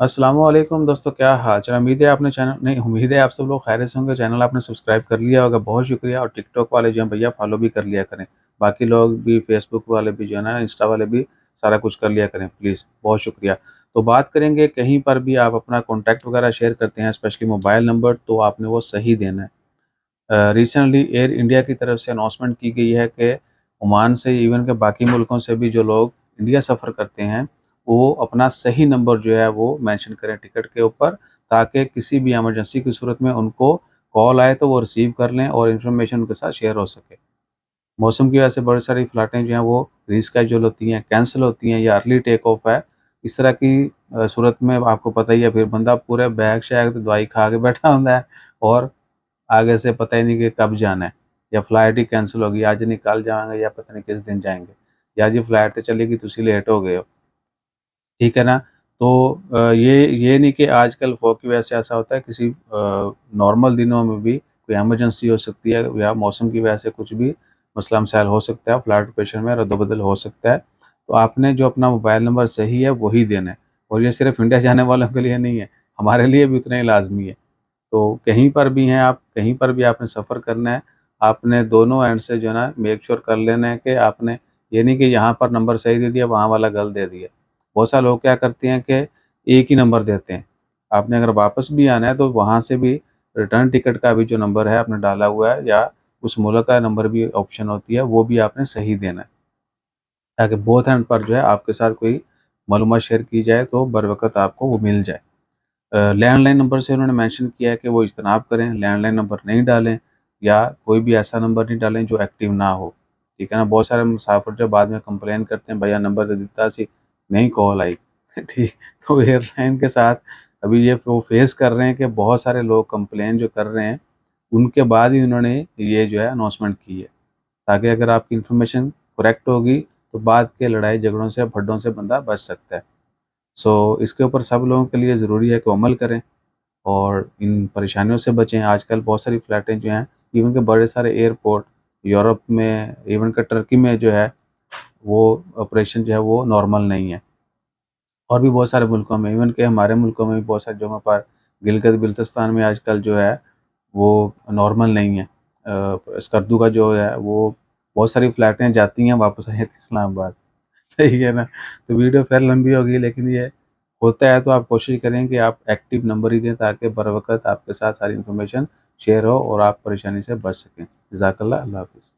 अस्सलाम वालेकुम दोस्तों, क्या हाल चाल। उम्मीद है आप सब लोग खैरियत से होंगे। चैनल आपने सब्सक्राइब कर लिया होगा, बहुत शुक्रिया। और टिकटॉक वाले जो हैं भैया फॉलो भी कर लिया करें। बाकी लोग भी फेसबुक वाले भी जो है ना, इंस्टा वाले भी सारा कुछ कर लिया करें प्लीज़, बहुत शुक्रिया। तो बात करेंगे, कहीं पर भी आप अपना कॉन्टैक्ट वगैरह शेयर करते हैं, स्पेशली मोबाइल नंबर, तो आपने वो सही देना है। रिसेंटली एयर इंडिया की तरफ से अनाउंसमेंट की गई है कि ओमान से इवन के बाकी मुल्कों से भी जो लोग इंडिया सफ़र करते हैं, वो अपना सही नंबर जो है वो मेंशन करें टिकट के ऊपर, ताकि किसी भी इमरजेंसी की सूरत में उनको कॉल आए तो वो रिसीव कर लें और इन्फॉर्मेशन उनके साथ शेयर हो सके। मौसम की वजह से बहुत सारी फ़्लाइटें जो हैं वो रीशेड्यूल होती हैं, कैंसल होती हैं या अर्ली टेक ऑफ है। इस तरह की सूरत में आपको पता ही है, फिर बंदा पूरे बैग-शैग दवाई खा के बैठा होता है और आगे से पता ही नहीं कि कब जाना है, या फ्लाइट ही कैंसल होगी, आज नहीं कल जाएँगे या पता नहीं किस दिन जाएँगे, या जी फ्लाइट तो चलेगी तुसी लेट हो गए हो, ठीक है ना? तो ये नहीं कि आजकल फॉग की वजह से ऐसा होता है, किसी नॉर्मल दिनों में भी कोई इमरजेंसी हो सकती है या मौसम की वजह से कुछ भी मसला-मसाइल हो सकता है, फ्लाइट ऑपरेशन में रद्द-बदल हो सकता है। तो आपने जो अपना मोबाइल नंबर सही है वही देना है, और ये सिर्फ़ इंडिया जाने वालों के लिए नहीं है, हमारे लिए भी उतना ही लाज़मी है। तो कहीं पर भी हैं आप, कहीं पर भी आपने सफ़र करना है, आपने दोनों एंड से जो है ना मेक श्योर कर लेना है कि आपने, ये नहीं कि यहाँ पर नंबर सही दे दिया, वहाँ वाला गलत दे दिया। बहुत सारे लोग क्या करते हैं कि एक ही नंबर देते हैं। आपने अगर वापस भी आना है तो वहाँ से भी रिटर्न टिकट का भी जो नंबर है आपने डाला हुआ है, या उस मुल्क का नंबर भी ऑप्शन होती है, वो भी आपने सही देना है, ताकि बोथ एंड पर जो है आपके साथ कोई मालूमात शेयर की जाए तो बर वक़्त आपको वो मिल जाए। लैंडलाइन नंबर से उन्होंने मेंशन किया है कि वो इज्तनाब करें, लैंडलाइन नंबर नहीं डालें या कोई भी ऐसा नंबर नहीं डालें जो एक्टिव ना हो, ठीक है ना? बहुत सारे मुसाफिर जो बाद में कंप्लेन करते हैं, भैया नंबर दे दिता सी, नहीं कॉल आई। ठीक, तो एयरलाइन के साथ अभी ये वो फेस कर रहे हैं कि बहुत सारे लोग कंप्लेन जो कर रहे हैं, उनके बाद ही उन्होंने ये जो है अनाउंसमेंट की है, ताकि अगर आपकी इन्फॉर्मेशन करेक्ट होगी, तो बाद के लड़ाई झगड़ों से, फड्डों से बंदा बच सकता है। इसके ऊपर सब लोगों के लिए ज़रूरी है कि वो अमल करें और इन परेशानियों से बचें। आजकल बहुत सारी फ़्लाइटें जो हैं, इवन के बड़े सारे एयरपोर्ट यूरोप में, इवन के टर्की में जो है, वो ऑपरेशन जो है वो नॉर्मल नहीं है। और भी बहुत सारे मुल्कों में, इवन के हमारे मुल्कों में भी बहुत सारी जगहों पर, गिलगित-बिल्तिस्तान में आजकल जो है वो नॉर्मल नहीं है। स्कर्दू का जो है वो, बहुत सारी फ़्लाइटें जाती हैं, वापस आ जाती हैं इस्लामाबाद। सही है ना? तो वीडियो ख़ैर लंबी होगी, लेकिन ये होता है, तो आप कोशिश करें कि आप एक्टिव नंबर ही दें, ताकि बर वक़्त आपके साथ सारी इन्फॉर्मेशन शेयर हो और आप परेशानी से बच सकें। जज़ाकल्लाह, अल्लाह हाफ़िज़।